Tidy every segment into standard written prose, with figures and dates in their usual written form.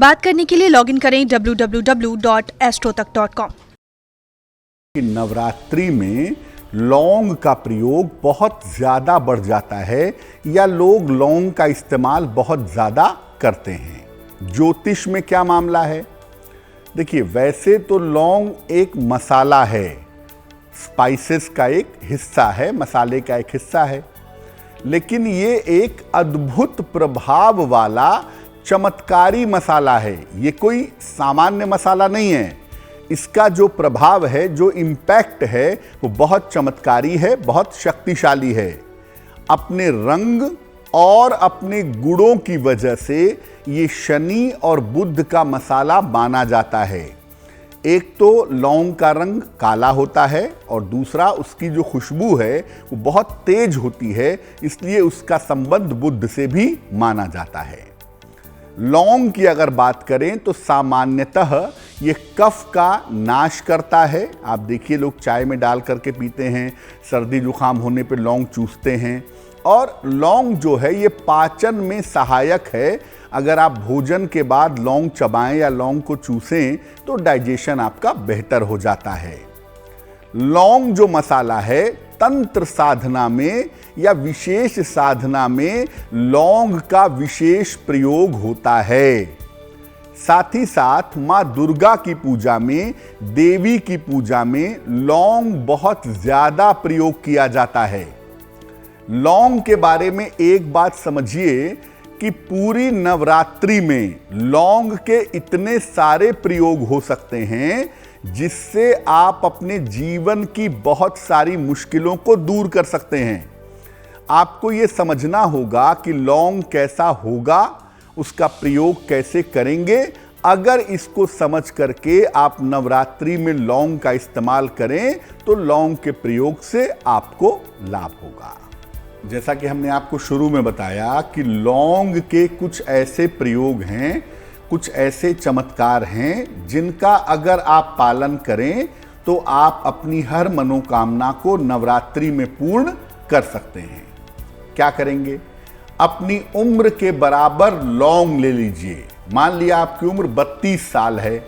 बात करने के लिए लॉगिन करें www.astrotak.com। नवरात्रि में लौंग का प्रयोग बहुत ज़्यादा बढ़ जाता है या लोग लौंग का इस्तेमाल बहुत ज़्यादा करते हैं। ज्योतिष में क्या मामला है? देखिए, वैसे तो लौंग एक मसाला है, स्पाइसेस का एक हिस्सा है, मसाले का एक हिस्सा है, लेकिन ये एक अद्भुत प्रभाव वाला चमत्कारी मसाला है। ये कोई सामान्य मसाला नहीं है। इसका जो प्रभाव है, जो इम्पैक्ट है, वो बहुत चमत्कारी है, बहुत शक्तिशाली है। अपने रंग और अपने गुणों की वजह से ये शनि और बुध का मसाला माना जाता है। एक तो लौंग का रंग काला होता है और दूसरा उसकी जो खुशबू है वो बहुत तेज होती है, इसलिए उसका संबंध बुध से भी माना जाता है। लौंग की अगर बात करें तो सामान्यतः ये कफ का नाश करता है। आप देखिए, लोग चाय में डाल करके पीते हैं, सर्दी जुकाम होने पे लौंग चूसते हैं। और लौंग जो है ये पाचन में सहायक है। अगर आप भोजन के बाद लौंग चबाएं या लौंग को चूसें तो डाइजेशन आपका बेहतर हो जाता है। लौंग जो मसाला है, तंत्र साधना में या विशेष साधना में लौंग का विशेष प्रयोग होता है। साथ ही साथ मां दुर्गा की पूजा में, देवी की पूजा में लौंग बहुत ज्यादा प्रयोग किया जाता है। लौंग के बारे में एक बात समझिए कि पूरी नवरात्रि में लौंग के इतने सारे प्रयोग हो सकते हैं जिससे आप अपने जीवन की बहुत सारी मुश्किलों को दूर कर सकते हैं। आपको यह समझना होगा कि लौंग कैसा होगा, उसका प्रयोग कैसे करेंगे। अगर इसको समझ करके आप नवरात्रि में लौंग का इस्तेमाल करें तो लौंग के प्रयोग से आपको लाभ होगा। जैसा कि हमने आपको शुरू में बताया कि लौंग के कुछ ऐसे प्रयोग हैं, कुछ ऐसे चमत्कार हैं जिनका अगर आप पालन करें तो आप अपनी हर मनोकामना को नवरात्रि में पूर्ण कर सकते हैं। क्या करेंगे? अपनी उम्र के बराबर लौंग ले लीजिए। मान लिया आपकी उम्र 32 साल है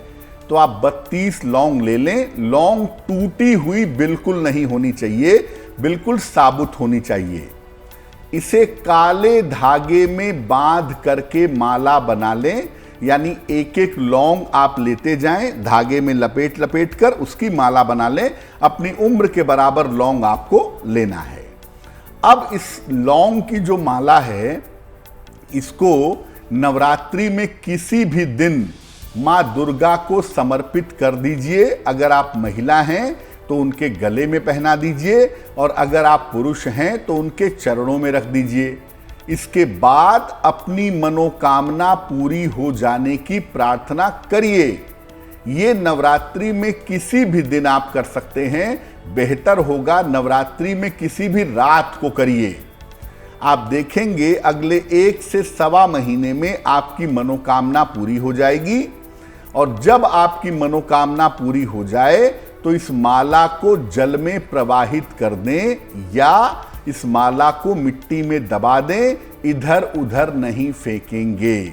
तो आप 32 लौंग ले लें। लौंग टूटी हुई बिल्कुल नहीं होनी चाहिए, बिल्कुल साबुत होनी चाहिए। इसे काले धागे में बांध करके माला बना लें, यानी एक एक लौंग आप लेते जाएं, धागे में लपेट लपेट कर उसकी माला बना लें। अपनी उम्र के बराबर लौंग आपको लेना है। अब इस लौंग की जो माला है, इसको नवरात्रि में किसी भी दिन मां दुर्गा को समर्पित कर दीजिए। अगर आप महिला हैं तो उनके गले में पहना दीजिए और अगर आप पुरुष हैं तो उनके चरणों में रख दीजिए। इसके बाद अपनी मनोकामना पूरी हो जाने की प्रार्थना करिए। ये नवरात्रि में किसी भी दिन आप कर सकते हैं। बेहतर होगा नवरात्रि में किसी भी रात को करिए। आप देखेंगे अगले 1 से सवा महीने में आपकी मनोकामना पूरी हो जाएगी। और जब आपकी मनोकामना पूरी हो जाए तो इस माला को जल में प्रवाहित कर दें या इस माला को मिट्टी में दबा दें, इधर उधर नहीं फेंकेंगे।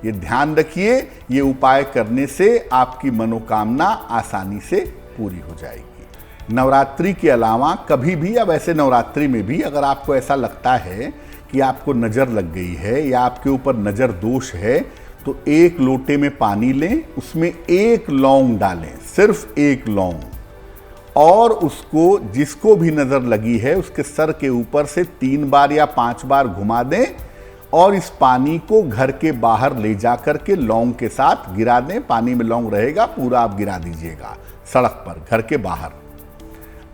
ये ध्यान रखिए, ये उपाय करने से आपकी मनोकामना आसानी से पूरी हो जाएगी। नवरात्रि के अलावा कभी भी या वैसे नवरात्रि में भी अगर आपको ऐसा लगता है कि आपको नज़र लग गई है या आपके ऊपर नज़र दोष है तो 1 लोटे में पानी लें, उसमें 1 लौंग डालें, सिर्फ 1 लौंग, और उसको जिसको भी नज़र लगी है उसके सर के ऊपर से 3 बार या 5 बार घुमा दें और इस पानी को घर के बाहर ले जा कर के लौंग के साथ गिरा दें। पानी में लौंग रहेगा, पूरा आप गिरा दीजिएगा सड़क पर, घर के बाहर।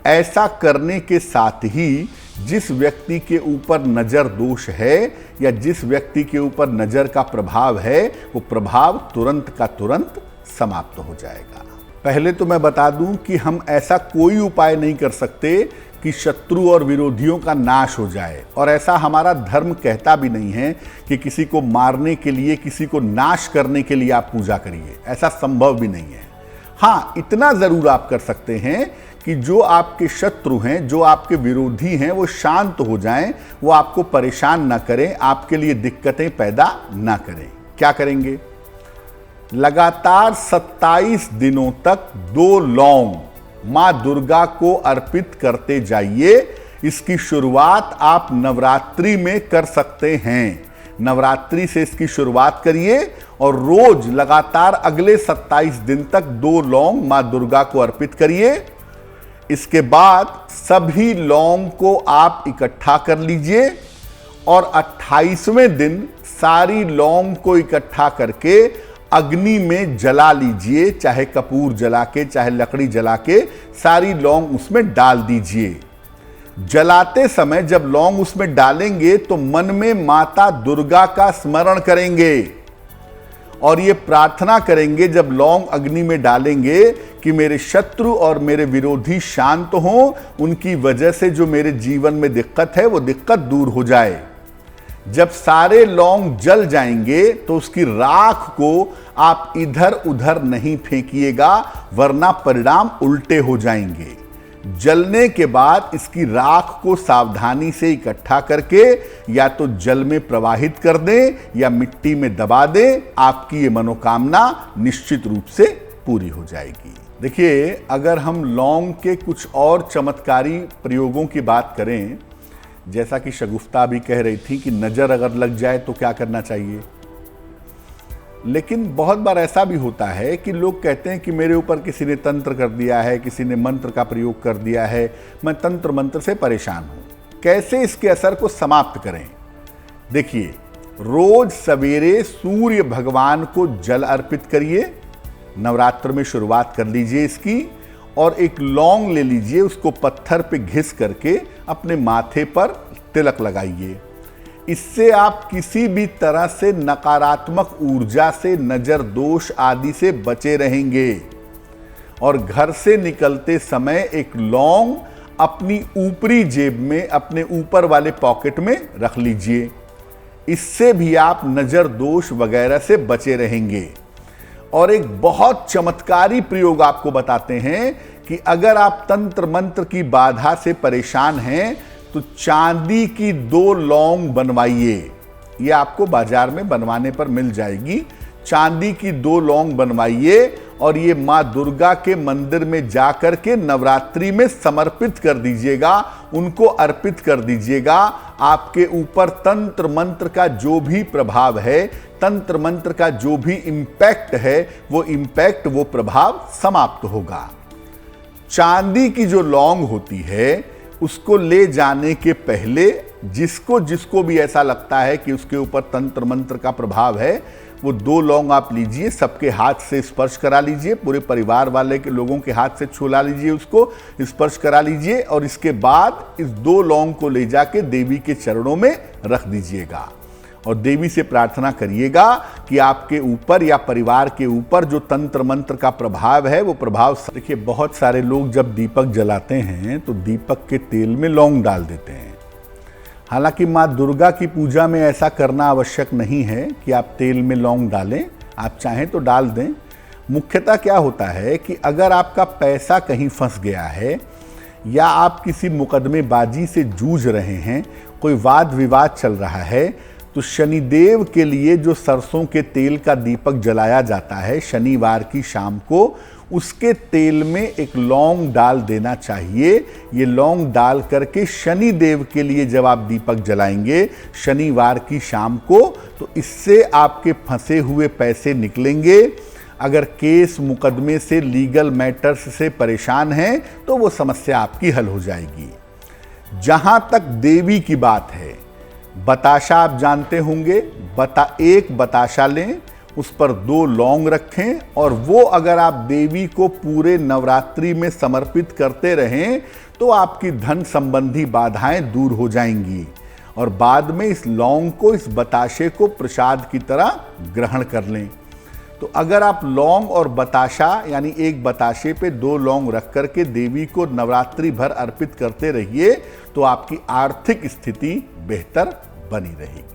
ऐसा करने के साथ ही जिस व्यक्ति के ऊपर नज़र दोष है या जिस व्यक्ति के ऊपर नज़र का प्रभाव है वो प्रभाव तुरंत का तुरंत समाप्त हो जाएगा। पहले तो मैं बता दूं कि हम ऐसा कोई उपाय नहीं कर सकते कि शत्रु और विरोधियों का नाश हो जाए, और ऐसा हमारा धर्म कहता भी नहीं है कि किसी को मारने के लिए, किसी को नाश करने के लिए आप पूजा करिए। ऐसा संभव भी नहीं है। हाँ, इतना ज़रूर आप कर सकते हैं कि जो आपके शत्रु हैं, जो आपके विरोधी हैं, वो शांत हो जाएं, वो आपको परेशान ना करें, आपके लिए दिक्कतें पैदा ना करें। क्या करेंगे? लगातार 27 दिनों तक 2 लौंग मां दुर्गा को अर्पित करते जाइए। इसकी शुरुआत आप नवरात्रि में कर सकते हैं। नवरात्रि से इसकी शुरुआत करिए और रोज लगातार अगले 27 दिन तक 2 लौंग मां दुर्गा को अर्पित करिए। इसके बाद सभी लौंग को आप इकट्ठा कर लीजिए और 28वें दिन सारी लौंग को इकट्ठा करके अग्नि में जला लीजिए, चाहे कपूर जला के चाहे लकड़ी जला के सारी लौंग उसमें डाल दीजिए। जलाते समय जब लौंग उसमें डालेंगे तो मन में माता दुर्गा का स्मरण करेंगे और ये प्रार्थना करेंगे जब लौंग अग्नि में डालेंगे कि मेरे शत्रु और मेरे विरोधी शांत हों, उनकी वजह से जो मेरे जीवन में दिक्कत है वो दिक्कत दूर हो जाए। जब सारे लौंग जल जाएंगे तो उसकी राख को आप इधर उधर नहीं फेंकिएगा, वरना परिणाम उल्टे हो जाएंगे। जलने के बाद इसकी राख को सावधानी से इकट्ठा करके या तो जल में प्रवाहित कर दें या मिट्टी में दबा दें। आपकी ये मनोकामना निश्चित रूप से पूरी हो जाएगी। देखिए, अगर हम लौंग के कुछ और चमत्कारी प्रयोगों की बात करें, जैसा कि शगुफ्ता भी कह रही थी कि नजर अगर लग जाए तो क्या करना चाहिए, लेकिन बहुत बार ऐसा भी होता है कि लोग कहते हैं कि मेरे ऊपर किसी ने तंत्र कर दिया है, किसी ने मंत्र का प्रयोग कर दिया है, मैं तंत्र मंत्र से परेशान हूं। कैसे इसके असर को समाप्त करें? देखिए, रोज सवेरे सूर्य भगवान को जल अर्पित करिए। नवरात्र में शुरुआत कर लीजिए इसकी, और एक लौंग ले लीजिए, उसको पत्थर पे घिस करके अपने माथे पर तिलक लगाइए। इससे आप किसी भी तरह से नकारात्मक ऊर्जा से, नजर दोष आदि से बचे रहेंगे। और घर से निकलते समय एक लौंग अपनी ऊपरी जेब में, अपने ऊपर वाले पॉकेट में रख लीजिए। इससे भी आप नजर दोष वगैरह से बचे रहेंगे। और एक बहुत चमत्कारी प्रयोग आपको बताते हैं कि अगर आप तंत्र मंत्र की बाधा से परेशान हैं तो चांदी की 2 लौंग बनवाइए। ये आपको बाजार में बनवाने पर मिल जाएगी। चांदी की 2 लौंग बनवाइए और ये माँ दुर्गा के मंदिर में जाकर के नवरात्रि में समर्पित कर दीजिएगा, उनको अर्पित कर दीजिएगा। आपके ऊपर तंत्र मंत्र का जो भी प्रभाव है, तंत्र मंत्र का जो भी इम्पैक्ट है, वो इम्पैक्ट, वो प्रभाव समाप्त होगा। चांदी की जो लौंग होती है उसको ले जाने के पहले जिसको जिसको भी ऐसा लगता है कि उसके ऊपर तंत्र मंत्र का प्रभाव है, वो 2 लौंग आप लीजिए, सबके हाथ से स्पर्श करा लीजिए, पूरे परिवार वाले के लोगों के हाथ से छुला लीजिए, उसको स्पर्श करा लीजिए और इसके बाद इस 2 लौंग को ले जाके देवी के चरणों में रख दीजिएगा और देवी से प्रार्थना करिएगा कि आपके ऊपर या परिवार के ऊपर जो तंत्र मंत्र का प्रभाव है वो प्रभाव। देखिए, बहुत सारे लोग जब दीपक जलाते हैं तो दीपक के तेल में लौंग डाल देते हैं। हालांकि माँ दुर्गा की पूजा में ऐसा करना आवश्यक नहीं है कि आप तेल में लौंग डालें, आप चाहें तो डाल दें। मुख्यतः क्या होता है कि अगर आपका पैसा कहीं फंस गया है या आप किसी मुकदमेबाजी से जूझ रहे हैं, कोई वाद विवाद चल रहा है, तो शनिदेव के लिए जो सरसों के तेल का दीपक जलाया जाता है शनिवार की शाम को, उसके तेल में एक लौंग डाल देना चाहिए। ये लौंग डाल करके शनिदेव के लिए जब आप दीपक जलाएंगे शनिवार की शाम को, तो इससे आपके फंसे हुए पैसे निकलेंगे। अगर केस मुकदमे से, लीगल मैटर्स से परेशान हैं तो वो समस्या आपकी हल हो जाएगी। जहां तक देवी की बात है, बताशा आप जानते होंगे, एक बताशा लें, उस पर 2 लौंग रखें और वो अगर आप देवी को पूरे नवरात्रि में समर्पित करते रहें तो आपकी धन संबंधी बाधाएं दूर हो जाएंगी। और बाद में इस लौंग को, इस बताशे को प्रसाद की तरह ग्रहण कर लें। तो अगर आप लौंग और बताशा यानी एक बताशे पे 2 लौंग रख करके देवी को नवरात्रि भर अर्पित करते रहिए तो आपकी आर्थिक स्थिति बेहतर बनी रहेगी।